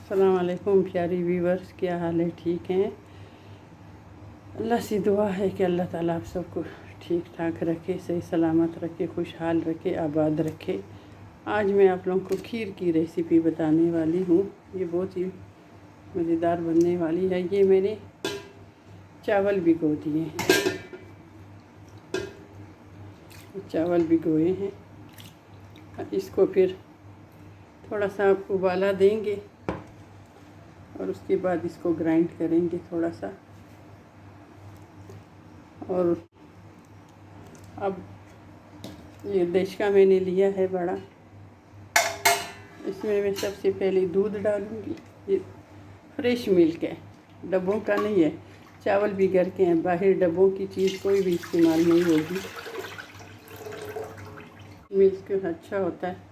अस्सलाम वालेकुम प्यारी व्यूवर्स, क्या हाल है? ठीक हैं? अल्लाह से दुआ है कि अल्लाह ताला आप सबको ठीक ठाक रखे, सही सलामत रखे, खुशहाल रखे, आबाद रखे। आज मैं आप लोगों को खीर की रेसिपी बताने वाली हूँ। ये बहुत ही मज़ेदार बनने वाली है। ये मैंने चावल भिगो दिए हैं, चावल भिगोए हैं। इसको फिर थोड़ा सा उबाला देंगे और उसके बाद इसको ग्राइंड करेंगे थोड़ा सा। और अब ये देश का मैंने लिया है बड़ा, इसमें मैं सबसे पहले दूध डालूंगी। ये फ्रेश मिल्क है, डब्बों का नहीं है। चावल भी घर के हैं, बाहर डब्बों की चीज़ कोई भी इस्तेमाल नहीं होगी। मिल्क अच्छा होता है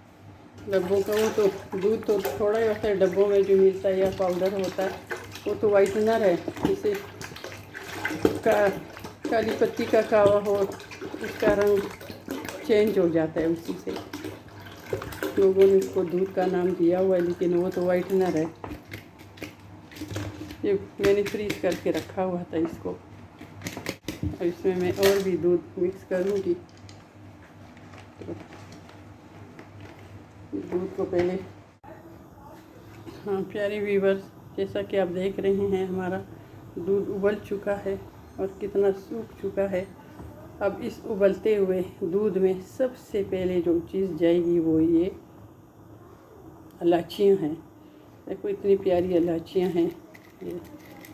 डब्बों का। वो तो दूध तो थोड़ा ही होता है डब्बों में जो मिलता है, या पाउडर होता है, वो तो वाइटनर है। इसे काली पत्ती का कावा हो, उसका रंग चेंज हो जाता है उसी से। लोगों ने उसको दूध का नाम दिया हुआ है, लेकिन वो तो वाइटनर है। ये मैंने फ्रीज करके रखा हुआ था इसको। और इसमें मैं और भी दूध मिक्स करूँगी। तो दूध को पहले, हाँ प्यारे व्यूवर्स, जैसा कि आप देख रहे हैं हमारा दूध उबल चुका है और कितना सूख चुका है। अब इस उबलते हुए दूध में सबसे पहले जो चीज़ जाएगी वो ये इलायचियाँ हैं। देखो इतनी प्यारी इलायचियाँ हैं। ये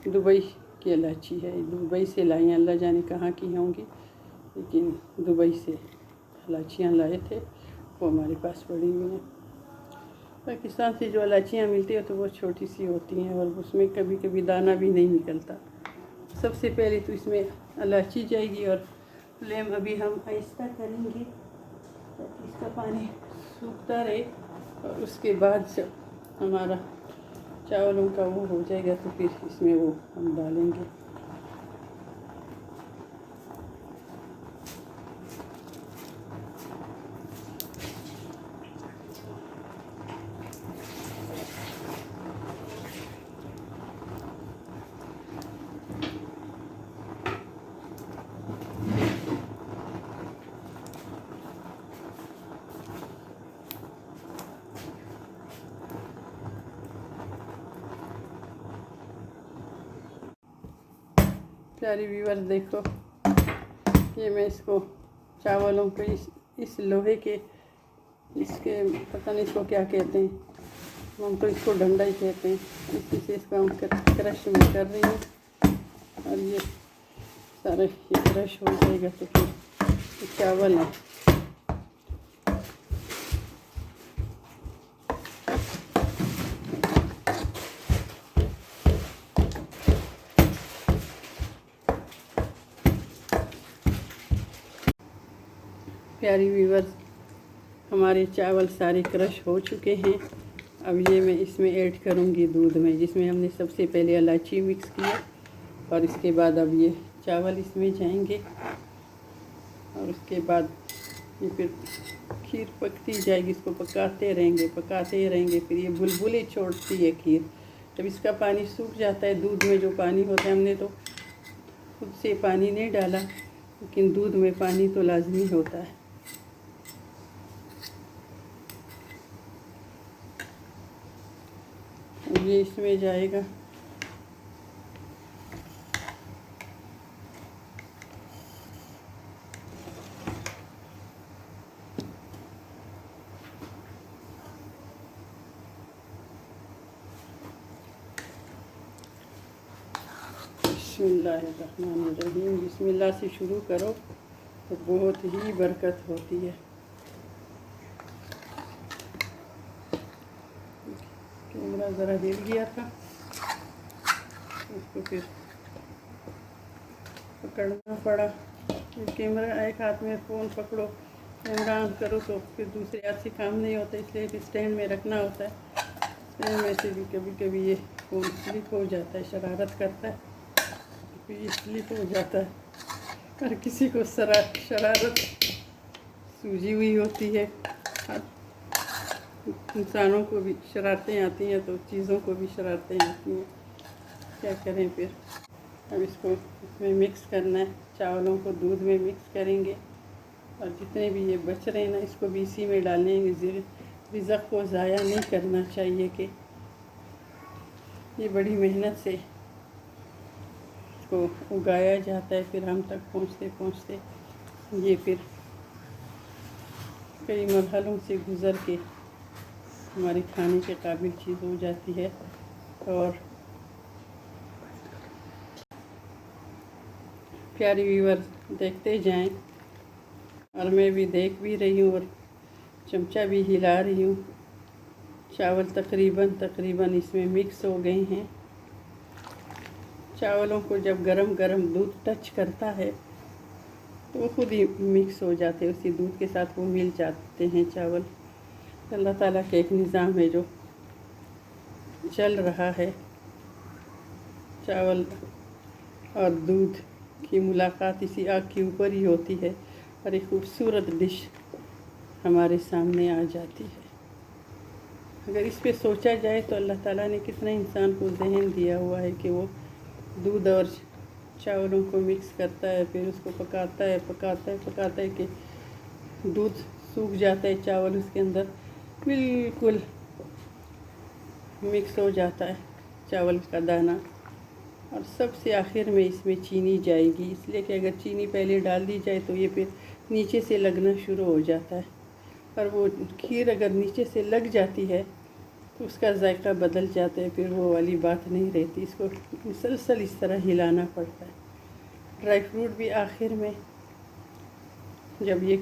दुबई की इलायची है, दुबई से लाई हैं, अल्लाह जाने कहाँ की होंगी, लेकिन दुबई से इलायचियाँ लाए थे, वो हमारे पास पड़ी हुई हैं। पाकिस्तान से जो इलायचियाँ मिलती है तो वो छोटी सी होती हैं और उसमें कभी कभी दाना भी नहीं निकलता। सबसे पहले तो इसमें इलायची जाएगी और फ्लेम अभी हम आहिस्ता करेंगे ताकि इसका पानी सूखता रहे। और उसके बाद जब हमारा चावलों का वो हो जाएगा तो फिर इसमें वो हम डालेंगे। प्यारी व्यूअर्स देखो, ये मैं इसको चावलों को इस लोहे के, इसके पता नहीं इसको क्या कहते हैं, हम तो इसको डंडा ही कहते हैं। इसी से इसको हम क्रश में कर रही हूँ और ये सारा ये क्रश हो जाएगा तो फिर ये चावल है। प्यारी व्यूअर्स, हमारे चावल सारे क्रश हो चुके हैं। अब ये मैं इसमें ऐड करूँगी दूध में, जिसमें हमने सबसे पहले इलायची मिक्स किया और इसके बाद अब ये चावल इसमें जाएंगे। और उसके बाद ये फिर खीर पकती जाएगी, इसको पकाते रहेंगे। फिर ये बुलबुले छोड़ती है खीर। जब इसका पानी सूख जाता है, दूध में जो पानी होता है, हमने तो खुद से पानी नहीं डाला, लेकिन दूध में पानी तो लाजमी होता है। ये इसमें जाएगा। बिस्मिल्लाहिर्रहमानिर्रहीम। बिस्मिल्लाह से शुरू करो तो बहुत ही बरकत होती है। कैमरा ज़रा हिल गया था, उसको फिर पकड़ना पड़ा। कैमरा एक हाथ में फ़ोन पकड़ो, कैमरा ऑन करो तो फिर दूसरे हाथ से काम नहीं होता, इसलिए फिर स्टैंड में रखना होता है। स्टैंड में से भी कभी कभी ये फ़ोन स्लिप हो जाता है, शरारत करता है, फिर ये स्लिप हो जाता है। हर किसी को शरारत सूझी हुई होती है। इंसानों को भी शरारतें आती हैं तो चीज़ों को भी शरारतें आती हैं, क्या करें फिर। अब इसको इसमें मिक्स करना है, चावलों को दूध में मिक्स करेंगे और जितने भी ये बच रहे हैं ना इसको भी इसी में डालेंगे। रिज़्क़ को ज़ाया नहीं करना चाहिए कि ये बड़ी मेहनत से इसको उगाया जाता है, फिर हम तक पहुँचते पहुँचते ये फिर कई मरहलों से गुज़र के हमारे खाने के काबिल चीज़ हो जाती है। और प्यारे व्यूअर देखते जाएं, और मैं भी देख भी रही हूँ और चमचा भी हिला रही हूँ। चावल तकरीबन इसमें मिक्स हो गए हैं। चावलों को जब गरम गरम दूध टच करता है तो वो खुद ही मिक्स हो जाते हैं, उसी दूध के साथ वो मिल जाते हैं चावल। अल्लाह ताला का एक निज़ाम है जो चल रहा है। चावल और दूध की मुलाकात इसी आग के ऊपर ही होती है और एक खूबसूरत डिश हमारे सामने आ जाती है। अगर इस पे सोचा जाए तो अल्लाह ताला ने कितना इंसान को ज़हन दिया हुआ है कि वो दूध और चावलों को मिक्स करता है, फिर उसको पकाता है कि दूध सूख जाता है, चावल उसके अंदर बिल्कुल मिक्स हो जाता है चावल का दाना। और सबसे आखिर में इसमें चीनी जाएगी, इसलिए कि अगर चीनी पहले डाल दी जाए तो ये फिर नीचे से लगना शुरू हो जाता है, और वो खीर अगर नीचे से लग जाती है तो उसका जायका बदल जाता है, फिर वो वाली बात नहीं रहती। इसको मुसलसल इस तरह हिलाना पड़ता है। ड्राई फ्रूट भी आखिर में जब ये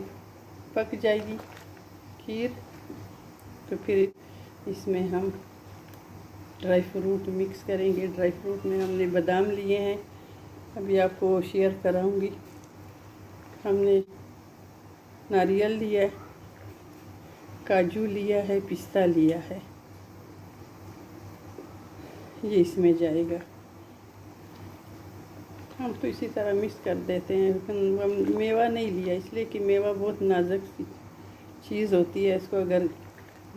पक जाएगी खीर तो फिर इसमें हम ड्राई फ्रूट मिक्स करेंगे। ड्राई फ्रूट में हमने बादाम लिए हैं, अभी आपको शेयर कराऊंगी। हमने नारियल लिया है, काजू लिया है, पिस्ता लिया है, ये इसमें जाएगा। हम तो इसी तरह मिक्स कर देते हैं। हम मेवा नहीं लिया इसलिए कि मेवा बहुत नाजुक चीज़ होती है, इसको अगर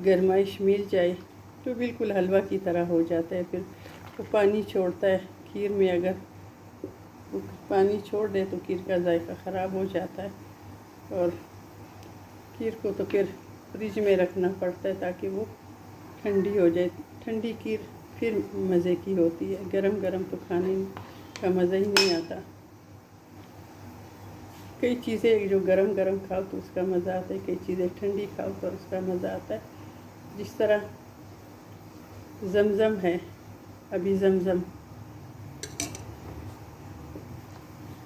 गरमाइश मिल जाए तो बिल्कुल हलवा की तरह हो जाता है। फिर वो पानी छोड़ता है खीर में, अगर वो पानी छोड़ दे तो खीर का जायका ख़राब हो जाता है। और खीर को तो फिर फ्रिज में रखना पड़ता है ताकि वो ठंडी हो जाए। ठंडी खीर फिर मज़े की होती है, गरम गरम तो खाने का मज़ा ही नहीं आता। कई चीज़ें जो गरम गरम खाओ तो उसका मज़ा आता है, कई चीज़ें ठंडी खाओ तो उसका मज़ा आता है। जिस तरह ज़मज़म है, अभी ज़मज़म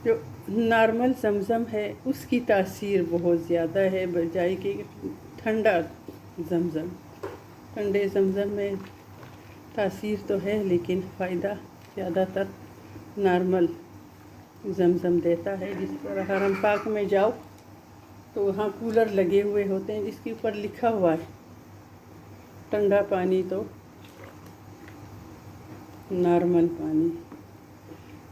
जो नॉर्मल ज़मज़म है उसकी तासीर बहुत ज़्यादा है बजाय कि ठंडा ज़मज़म। ठंडे ज़मज़म में तासीर तो है लेकिन फ़ायदा ज़्यादातर नॉर्मल ज़मज़म देता है। जिस तरह हरम पाक में जाओ तो वहाँ कूलर लगे हुए होते हैं जिसके ऊपर लिखा हुआ है ठंडा पानी तो नॉर्मल पानी।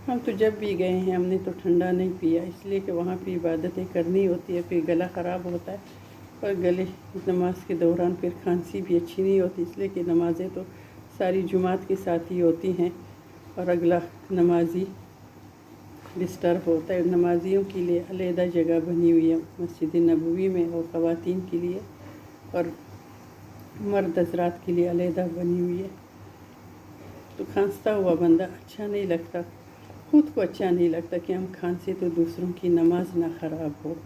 हम तो जब भी गए हैं हमने तो ठंडा नहीं पिया, इसलिए कि वहाँ पे इबादतें करनी होती है, फिर गला ख़राब होता है और गले नमाज के दौरान फिर खांसी भी अच्छी नहीं होती, इसलिए कि नमाज़ें तो सारी जुमात के साथ ही होती हैं और अगला नमाजी डिस्टर्ब होता है। नमाजियों के लिए अलहदा जगह बनी हुई है मस्जिद नबवी में, और ख़वातीन के लिए और मर्द हज़रात के लिए अलहदा बनी हुई है। तो खांसता हुआ बंदा अच्छा नहीं लगता, खुद को अच्छा नहीं लगता कि हम खांसे तो दूसरों की नमाज ना ख़राब हो।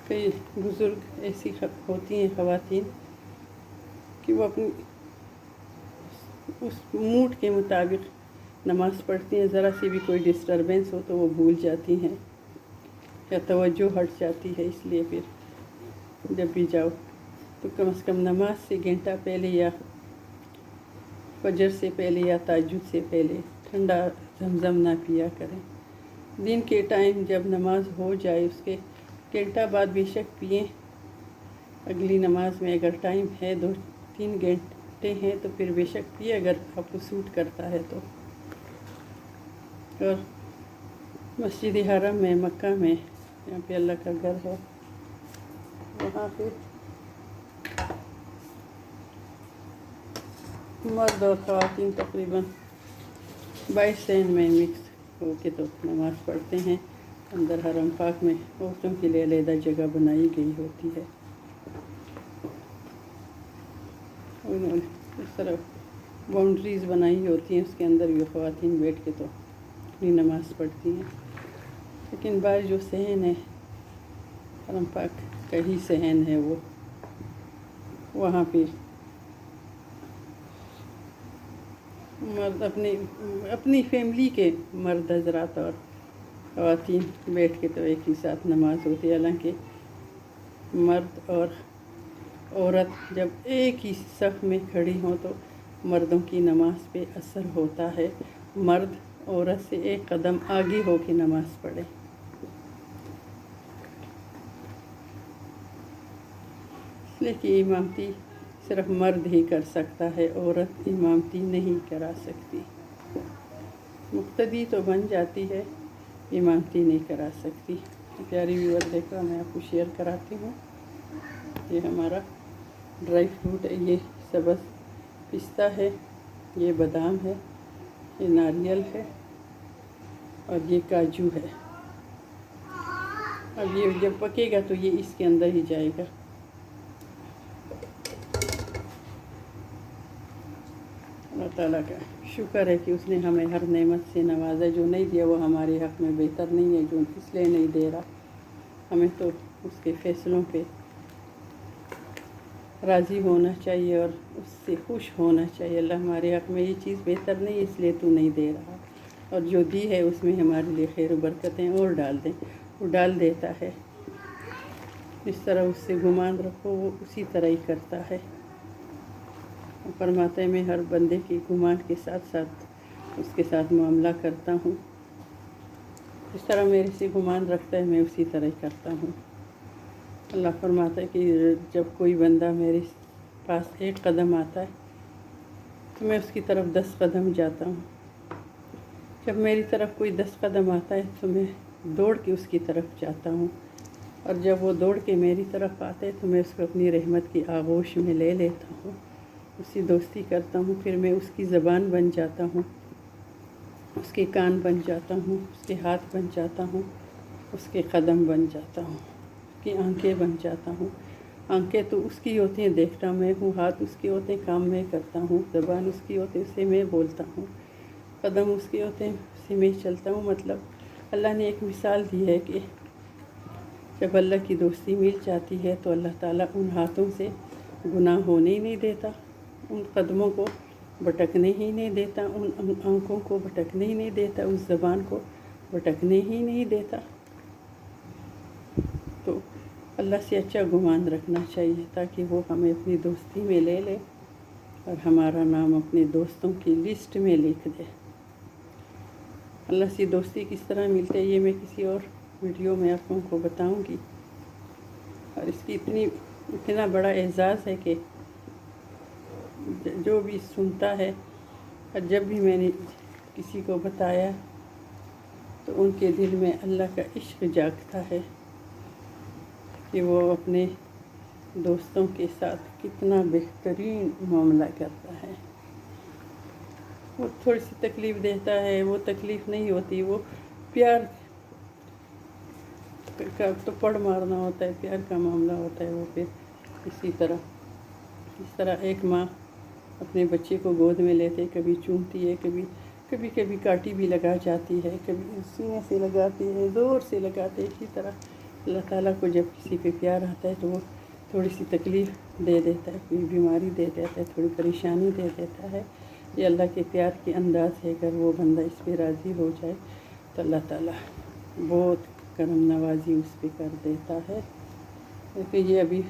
कई बुज़ुर्ग ऐसी होती हैं ख़वातीन कि वो अपनी उस मूड के मुताबिक नमाज़ पढ़ती हैं, ज़रा सी भी कोई डिस्टरबेंस हो तो वो भूल जाती हैं या तवज्जो हट जाती है। इसलिए फिर जब भी जाओ तो कम से कम नमाज से घंटा पहले या फजर से पहले या ताज्जुद से पहले ठंडा ज़मज़म ना पिया करें। दिन के टाइम जब नमाज हो जाए उसके घंटा बाद बेशक पिएं। अगली नमाज में अगर टाइम है 2-3 घंटे हैं तो फिर बेशक पिए अगर आपको सूट करता है तो। और मस्जिद हरम में मक्का में जहाँ पे अल्लाह का घर है वहाँ पे मर्द और ख़वातीन तकरीबन 22 सहन में मिक्स होके तो नमाज़ पढ़ते हैं। अंदर हरम पाक में औरतों के लिए अलग जगह बनाई गई होती है। उन्होंने इस तरह बाउंड्रीज़ बनाई होती हैं, उसके अंदर भी ख़वातीन बैठ के तो अपनी नमाज़ पढ़ती हैं। लेकिन बाहर जो सहन है, हरम पाक का ही सहन है, वो वहाँ पे मर्द अपनी फैमिली के मर्द हजरात और ख़वातीन बैठ के तो एक ही साथ नमाज होती है। हालांकि मर्द और औरत जब एक ही सफ़ में खड़ी हों तो मर्दों की नमाज पे असर होता है। मर्द औरत से एक कदम आगे हो के नमाज़ पढ़े। इसलिए कि इमामती सिर्फ मर्द ही कर सकता है, औरत इमामती नहीं करा सकती। मुक्तदी तो बन जाती है, इमामती नहीं करा सकती। प्यारी व्यूअर देखो, मैं आपको शेयर कराती हूँ। ये हमारा ड्राई फ्रूट है, ये सब्ज़ पिस्ता है, ये बादाम है, ये नारियल है और ये काजू है। अब ये जब पकेगा तो ये इसके अंदर ही जाएगा। अल्लाह ताला का शुक्र है कि उसने हमें हर नेमत से नवाजा। जो नहीं दिया वो हमारे हक़ में बेहतर नहीं है, जो इसलिए नहीं दे रहा। हमें तो उसके फ़ैसलों पे राज़ी होना चाहिए और उससे खुश होना चाहिए। अल्लाह हमारे हक़ में ये चीज़ बेहतर नहीं है, इसलिए तू नहीं दे रहा, और जो दी है उसमें हमारे लिए खैर बरकतें और डाल दें, वो डाल देता है। जिस तरह उससे गुमान रखो वो उसी तरह ही करता है। फरमाते हैं मैं हर बंदे की गुमान के साथ साथ उसके साथ मामला करता हूँ। जिस तरह मेरे से गुमान रखता है मैं उसी तरह ही करता हूँ। अल्लाह फरमाता है कि जब कोई बंदा मेरे पास एक कदम आता है तो मैं उसकी तरफ 10 कदम जाता हूँ। जब मेरी तरफ कोई 10 कदम आता है तो मैं दौड़ के उसकी तरफ जाता हूँ, और जब वो दौड़ के मेरी तरफ आते हैं तो मैं उसको अपनी रहमत की आगोश में ले लेता हूँ, उसकी दोस्ती करता हूँ। फिर मैं उसकी ज़बान बन जाता हूँ, उसके कान बन जाता हूँ, उसके हाथ बन जाता हूँ, उसके कदम बन जाता हूँ, उसकी आंखें बन जाता हूँ। आंखें तो उसकी होती हैं, देखता मैं हूँ। हाथ उसके होते हैं, काम मैं करता हूँ। ज़बान उसकी होती है, उससे मैं बोलता हूँ। कदम उसके होते हैं, उससे मैं चलता हूँ। मतलब अल्लाह ने एक मिसाल दी है कि जब अल्लाह की दोस्ती मिल जाती है तो अल्लाह ताला उन हाथों से गुनाह होने ही नहीं देता, उन कदमों को भटकने ही नहीं देता, उन आँखों को भटकने ही नहीं देता, उस ज़बान को भटकने ही नहीं देता। तो अल्लाह से अच्छा गुमान रखना चाहिए ताकि वो हमें अपनी दोस्ती में ले ले और हमारा नाम अपने दोस्तों की लिस्ट में लिख दे। अल्लाह से दोस्ती किस तरह मिलती है ये मैं किसी और वीडियो में आप लोगों को बताऊंगी। और इसकी इतना बड़ा एजाज़ है कि जो भी सुनता है, और जब भी मैंने किसी को बताया तो उनके दिल में अल्लाह का इश्क जागता है कि वो अपने दोस्तों के साथ कितना बेहतरीन मामला करता है। वो थोड़ी सी तकलीफ़ देता है, वो तकलीफ़ नहीं होती, वो प्यार का तो पड़ मारना होता है, प्यार का मामला होता है। वो फिर इस तरह एक माँ अपने बच्चे को गोद में लेते कभी चूमती है, कभी कभी काटी भी लगा जाती है, कभी सीने से लगाती है, ज़ोर से लगाते हैं। इसी तरह अल्लाह ताला को जब किसी पे प्यार आता है तो वो थोड़ी सी तकलीफ़ दे देता है, कोई बीमारी दे देता है, थोड़ी परेशानी दे देता है। ये अल्लाह के प्यार के अंदाज़ है। अगर वो बंदा इस पर राज़ी हो जाए तो अल्लाह ताला बहुत करम नवाजी उस पर कर देता है। देखिए ये अभी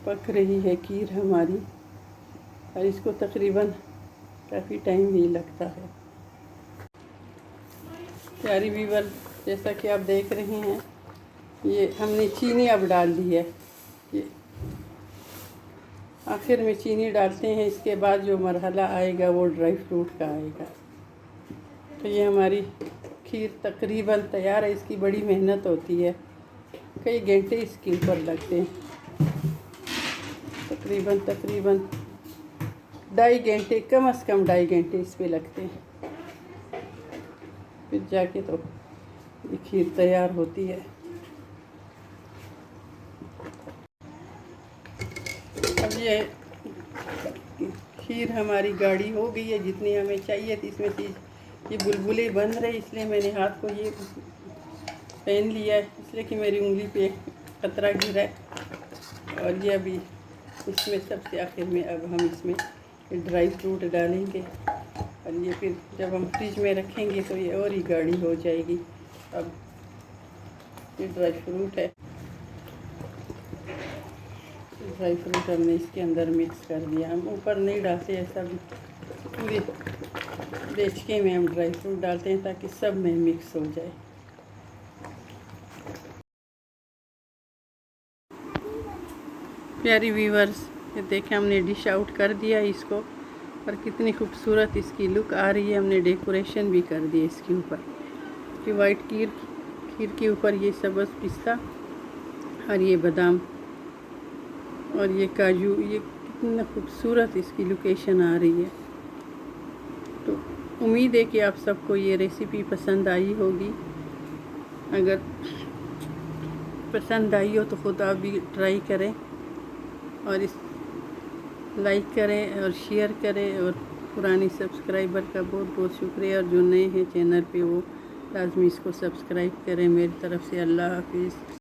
पक रही है खीर हमारी, और इसको तकरीबन काफ़ी टाइम भी लगता है। प्यारी व्यूअर, जैसा कि आप देख रहे हैं, ये हमने चीनी अब डाल दी है। ये आखिर में चीनी डालते हैं, इसके बाद जो मरहला आएगा वो ड्राई फ्रूट का आएगा। तो ये हमारी खीर तकरीबन तैयार है। इसकी बड़ी मेहनत होती है, कई घंटे इसके ऊपर लगते हैं। तकरीबन 2.5 घंटे, कम से कम 2.5 घंटे इस पे लगते हैं, फिर जाके तो ये खीर तैयार होती है। अब ये खीर हमारी गाढ़ी हो गई है जितनी हमें चाहिए थी। इसमें से ये बुलबुले बन रहे, इसलिए मैंने हाथ को ये पहन लिया है, इसलिए कि मेरी उंगली पे कतरा गिरा है। और ये अभी इसमें सबसे आखिर में अब हम इसमें ड्राई फ्रूट डालेंगे, और ये फिर जब हम फ्रिज में रखेंगे तो ये और ही गाढ़ी हो जाएगी। अब ये ड्राई फ्रूट है, ड्राई फ्रूट हमने इसके अंदर मिक्स कर दिया। हम ऊपर नहीं डालते, ऐसा भी पूरे देचके में हम ड्राई फ्रूट डालते हैं ताकि सब में मिक्स हो जाए। प्यारी व्यूअर्स, ये देखें हमने डिश आउट कर दिया इसको, और कितनी खूबसूरत इसकी लुक आ रही है। हमने डेकोरेशन भी कर दिया इसके ऊपर कि वाइट खीर के ऊपर ये सब्ज़ पिस्ता और ये बादाम और ये काजू, ये कितना खूबसूरत इसकी लोकेशन आ रही है। तो उम्मीद है कि आप सबको ये रेसिपी पसंद आई होगी। अगर पसंद आई हो तो ख़ुद आप भी ट्राई करें, और इस लाइक करें और शेयर करें। और पुरानी सब्सक्राइबर का बहुत बहुत शुक्रिया, और जो नए हैं चैनल पे वो लाजमी इसको सब्सक्राइब करें। मेरी तरफ़ से अल्लाह हाफिज़।